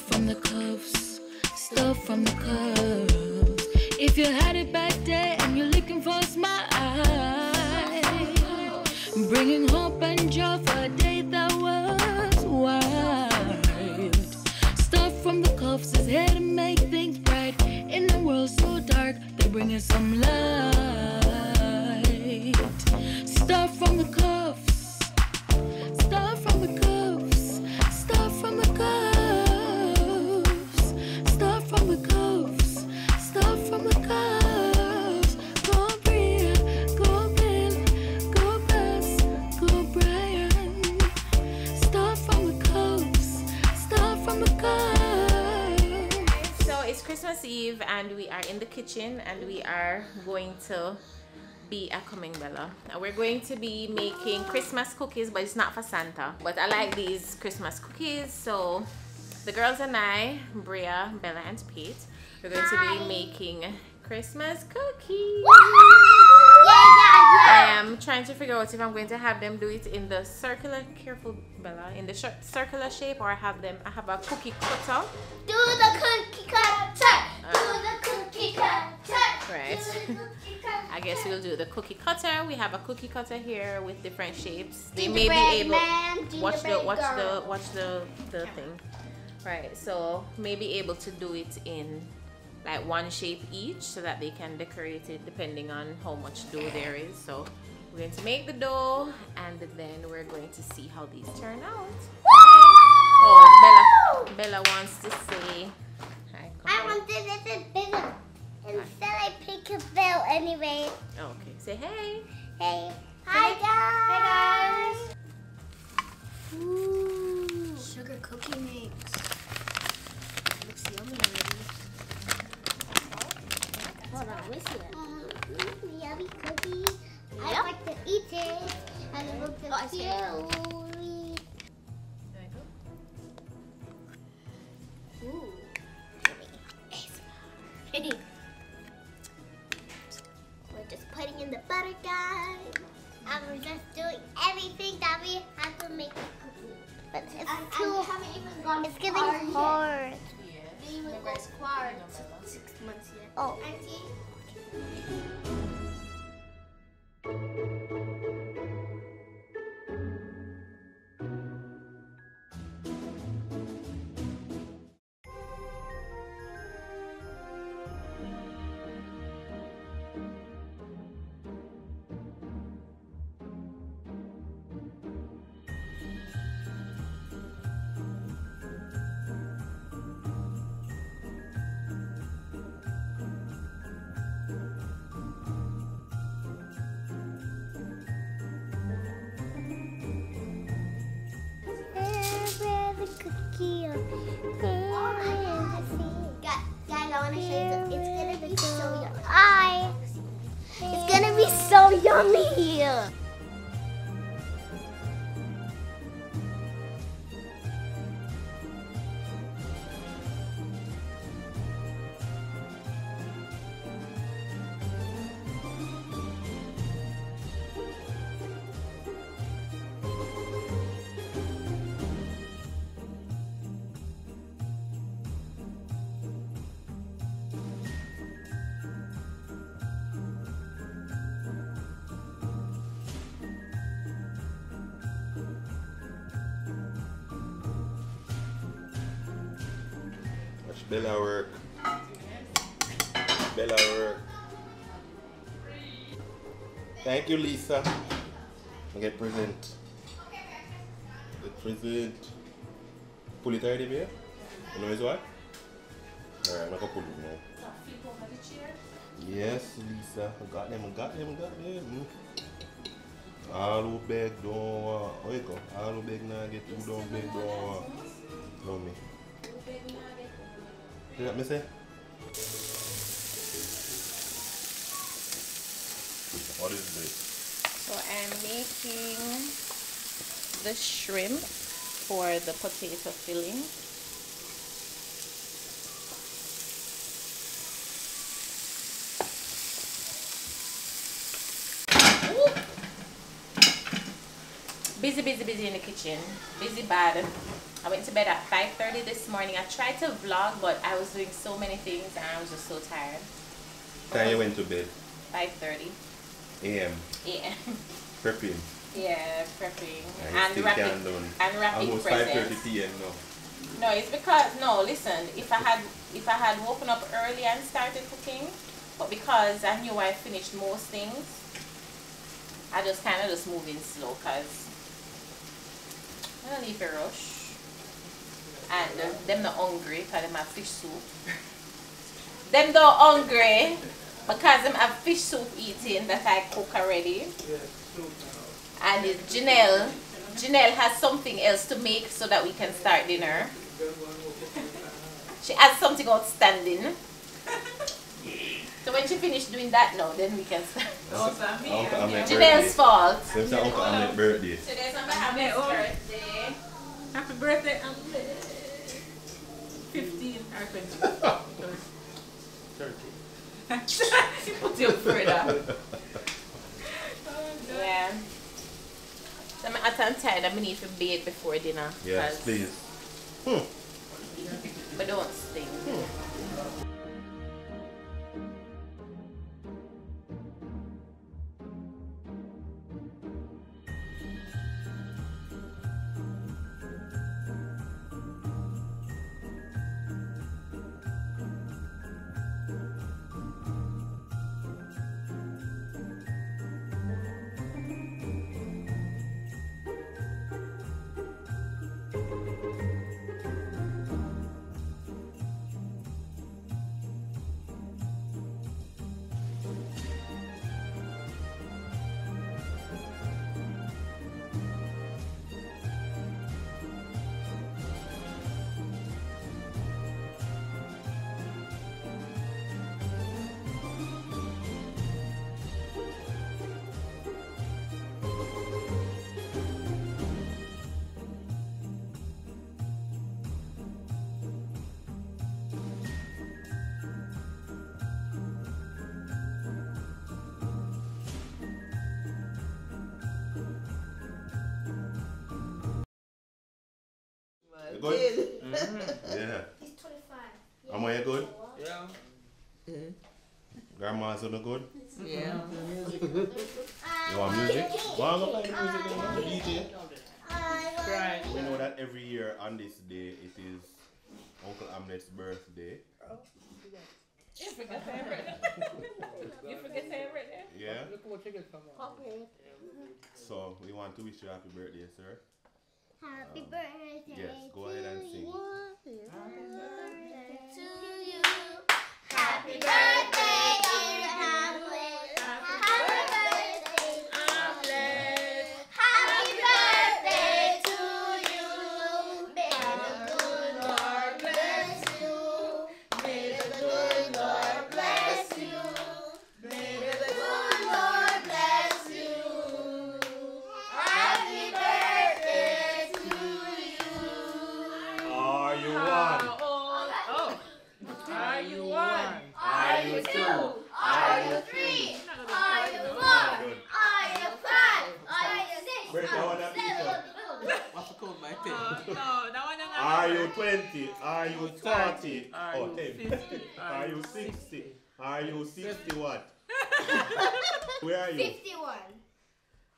from the cuffs, stuff from the cuffs. If you had it back there and you're looking for a smile, bringing hope and joy for a day that was wild. Stuff from the cuffs is here to make things bright. In a world so dark, they're bringing some light. Stuff from the cuffs, stuff from the cuffs, stuff from the cuffs, stuff from the cuffs, stuff from the cuffs. Go Bria, go Bill, go Bess, go Brian. Stuff from the cuffs, stuff from the cuffs. So it's Christmas Eve and we are in the kitchen and we are going to be a coming Bella. We're going to be making Christmas cookies, but it's not for Santa. But I like these Christmas cookies, so the girls and I, Bria, Bella, and Pete, we're going to be making Christmas cookies. I am trying to figure out if I'm going to have them do it in the circular, careful Bella, in the circular shape, or I have a cookie cutter. Do the cookie cutter. Do the cookie cutter. Right. I guess we'll do the cookie cutter. We have a cookie cutter here with different shapes. They may be able watch the thing. Right. So maybe able to do it in like one shape each so that they can decorate it depending on how much dough there is. So we're going to make the dough and then we're going to see how these turn out. Oh, Bella wants to say hi. I want this bigger. Instead I pick a bill anyway. Okay, say hey. Hey. Hi guys. Ooh. Sugar cookie mix. Looks yummy already. Hold on, let me see it. Yummy cookie. Yep. I like to eat it. And it looks so cute. Ooh. Yummy. We're just putting in the butter, guys. And we're just doing everything that we have to make a cookie. But it's it's getting hard. Yeah. Didn't even go square 6 months yet. Oh. Auntie. Guys, I want to show you. It's gonna be so yummy. It's gonna be so yummy here. Bella work. Bella work. Thank you, Lisa. I get present. Get present. Pull it already, babe? You know what? Alright, I'm gonna pull it now. Yes, Lisa. I got them. All who beg don't want. Where you go? All who beg now get who don't beg don't want. Know me. You got me say? What is this? So I'm making the shrimp for the potato filling. Busy in the kitchen. Busy bad. I went to bed at 5:30 this morning. I tried to vlog, but I was doing so many things and I was just so tired. Time you went to bed? 5:30 a.m. Prepping. Yeah, prepping And wrapping almost presents. 5:30 p.m. now. No, it's because listen. If I had woken up early and started cooking, but because I knew I finished most things, I just kind of just moving slow because I don't leave a rush. And them not hungry because them have fish soup. Them not hungry because them have fish soup eating that I cook already. And Janelle has something else to make so that we can start dinner. She has something outstanding. So when she finished doing that now, then we can start. Janelle's fault. It's Uncle Ahmed's birthday. Today's Uncle Ahmed's birthday. Happy birthday, Uncle. 15 or 20. 30. She put you further. Yeah. So I'm tired. I need to bathe before dinner. Yes, please. But don't sting. You good? Yeah. He's 25. Am I good? Yeah. Grandma's on the good? Yeah. You want music? Want to play music? DJ? Right. We know that every year on this day it is Uncle Ahmed's birthday. You forget to have it. You forget to have it. Yeah? Look what you get from Okay. So we want to wish you happy birthday, sir. Happy birthday. Yes, go ahead and sing. Happy birthday to you. Happy birthday, dear Hamlet. Happy birthday, Hamlet. Happy birthday to you. May the good Lord bless you. May the good Lord bless you. May the good Lord bless you. Happy birthday to you. Are you one? Oh. Are you one? Are you two? Are you three? Are you four? Are you five? Are you six? Break that one up, Peter. What's the code, my thing? No, that one is Are you 20? Are you 30? Are Oh, you 10. 50? Are you 60? Are you 60 what? Where are you? 51.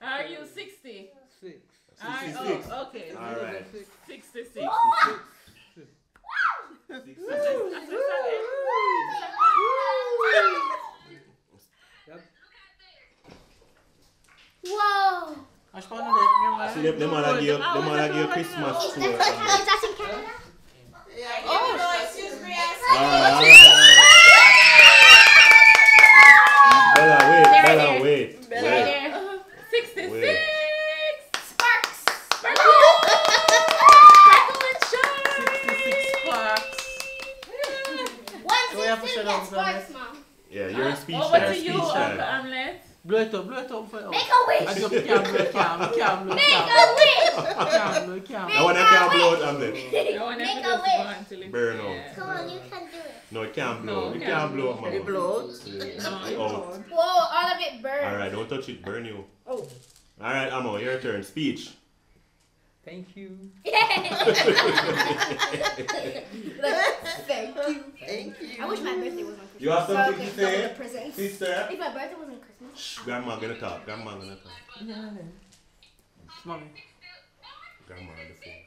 Are you 60? 6. 66. Oh, okay. Alright. 66. 66. Whoa! See, them wanna give Christmas Is tour. that in Canada? Oh, excuse me. Bella, wait. 66. Sparks! Sparkle and shine. 66 sparks. 162 get sparks, Mom. Yeah, you're in speech Over time. to you, Speech Uncle time. Hamlet. Blow it up for you. Make a wish! I just can't blow it, can't Make a wish! That one I can't blow out on them. Make a wish! Burn out. Come on, you can do it. No, it can't blow. No, It can't blow up, It mama. blows. Oh. Whoa, all of it burned. Alright, don't touch it. Burn you. Alright, Amo, your turn. Speech. Thank you. Thank you. I wish my birthday was on Christmas. You have something So I to could double say, the presents. sister? If my birthday was on Christmas. Shh, grandma gonna talk. Grandma gonna talk. Yeah. Mommy. Grandma on the phone.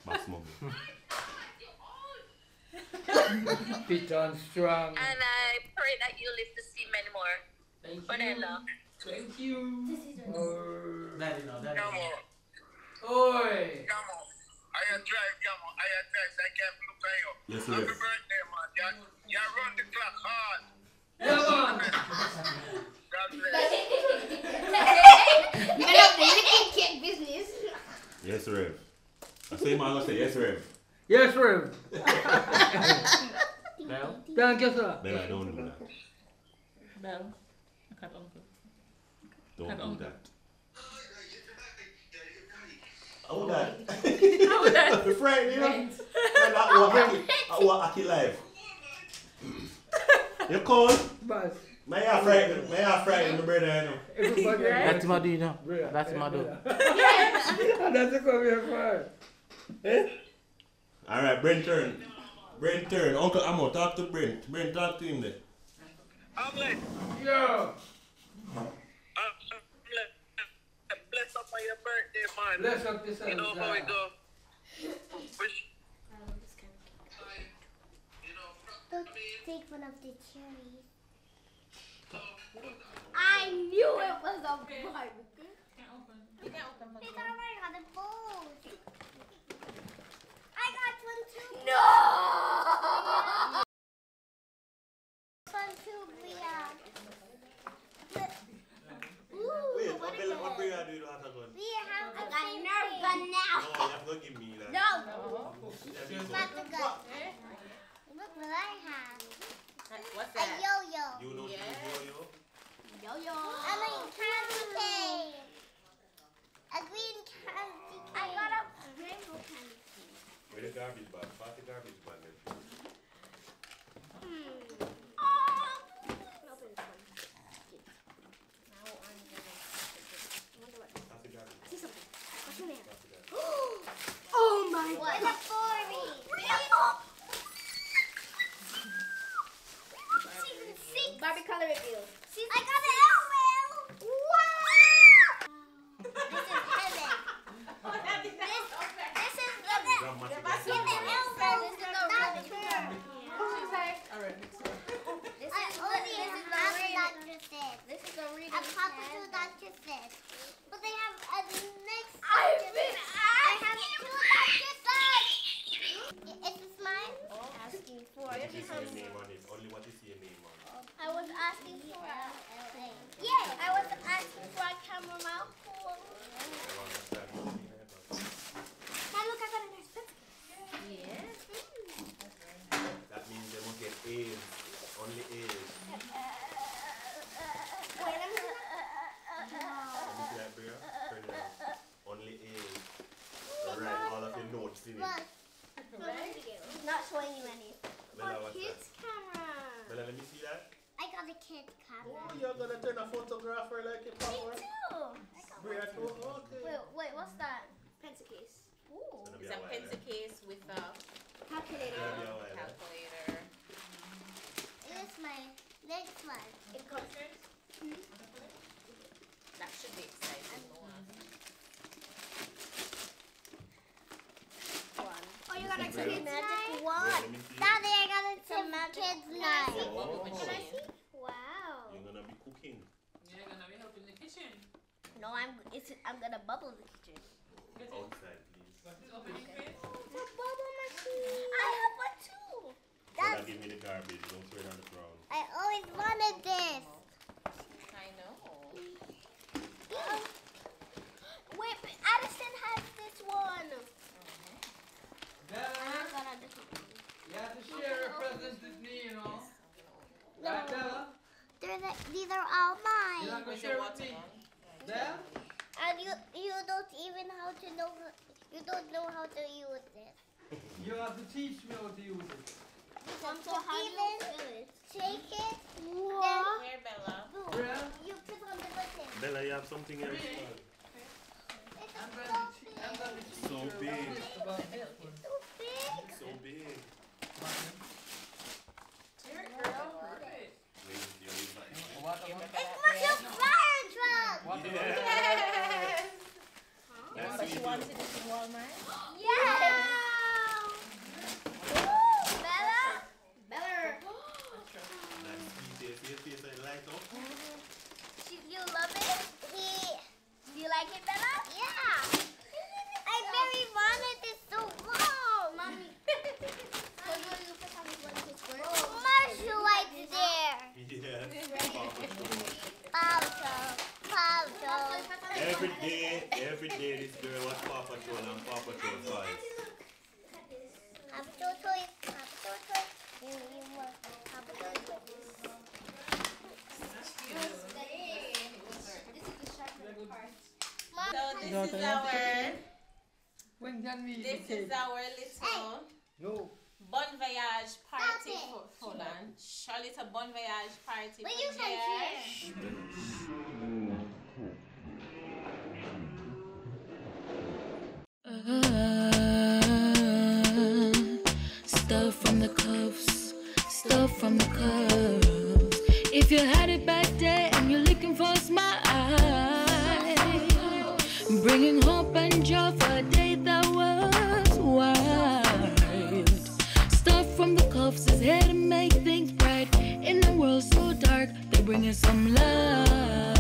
Max mommy. Fit on strong. And I pray that you live to see many more. Thank Vanilla. Thank you. Daddy no, daddy Come no. on, Oi. come on. I drive, come on. I drive. I can't look at you. Yes, Happy yes. birthday, man. You run the clock hard. Yeah, man. God bless. I love the little kid business. Yes, Rev. I say, man, I say, yes, Rev. Yes, Rev. Bell? Thank you, sir. Then I don't do that. Bell? I can't uncle. Don't do that. How that? How would that? The friend, you know? Right. I want Aki live. You cold? Boss. May I frighten my brother, you know? Everybody. That's my do, you know. That's my do. That's a come here for. Eh? Alright, Brent turn. Brent turn. Uncle Amo, talk to Brent. Brent, talk to him there. Omelette. Yo. Bless up on your birthday, man. Bless up this You know how it go. Wish. Don't take one of the cherries. I knew it was a barbecue. It's already on the bowl. I got one too. No! One too, Bria. Wait, what bring I do you have to go? Bria, how I got nerve gun No, now. you have to give me that. No, Yes, not the gun. Look what I have. What's A that? yo-yo. You know yo-yo? Yo-yo. I mean candy cane. A green candy cane. I got a rainbow candy cane. Where the garbage bag? Pass the garbage bag then. Pass the garbage. See something. What's in there? Pass the garbage. Oh my What? god. It's a F.I.R.E. Season 6. Barbie color reveal. I got an Elmo. Wow. This is heaven. This is the Grandma, Give me Elmo. This is the doctor. Alright, next one. This is the doctor said. This is a reading. I'm talking to the doctor said. But they have a next I've doctor been said. I have two doctor said. Is this mine? asking for. What is your name on it? Only what is your name on it? I was asking for a. Yeah, I was asking for a camera mount. I understand. Now look, I got a nice picture. That means they must get A's. Only A's. Wait, let me see Let me see that, Bria. Turn it on. Only A's. Alright, all of your notes in it. Look, It's not showing you any. Bella, what's that? Kids camera. Bella, let me see that. I got a kid camera. Oh, you're gonna turn a photographer like a power. Bria, okay. Wait, what's that? Pencil case. Ooh. Gonna be It's a while, pencil case with a Calculator. Gonna be a while, calculator. This is my next one. It comes. That should be exciting. Oh, you got a Kids kids knife? magic Yeah, wand. let me see. Daddy, I got a some kid's knife. Oh. Can I see? Wow. You're gonna be cooking. You're gonna be helping the kitchen. No, I'm gonna bubble the kitchen. Outside, please. What is open your face? The bubble machine. I have one too. Bella, give me the garbage. Don't throw it on the ground. I always wanted this. I know. Wait, but Addison has this one. Bella, I got a different one. you have to share a present with me, you know. No. Right, Bella? These are all You're mine. not gonna Where's the share with me. watermelon? Bella? And you don't even how to know. You don't know how to use this. You have to teach me how to use it. So how do you fill it? Shake it. What? Here, Bella. Boom. Bria? You put on the button. Bella, you have something else? It's wanted it in Walmart? Yeah. Bella. Nice sweet taste. I like it. You love it? Do you like it, Bella? Yeah. I very wanted it so long. Mommy. Marshall likes there. Yeah. Every day this girl was Paw Patrol and Paw Patrol toys. So this is our little Bon Voyage party. Hold on. Charlotte, a Bon Voyage party. But you can share. Stuff from the cuffs, stuff from the cuffs. If you had it back there and you're looking for a smile, bringing hope and joy for a day that was wild. Stuff from the cuffs is here to make things bright. In the world so dark, they're bringing some love.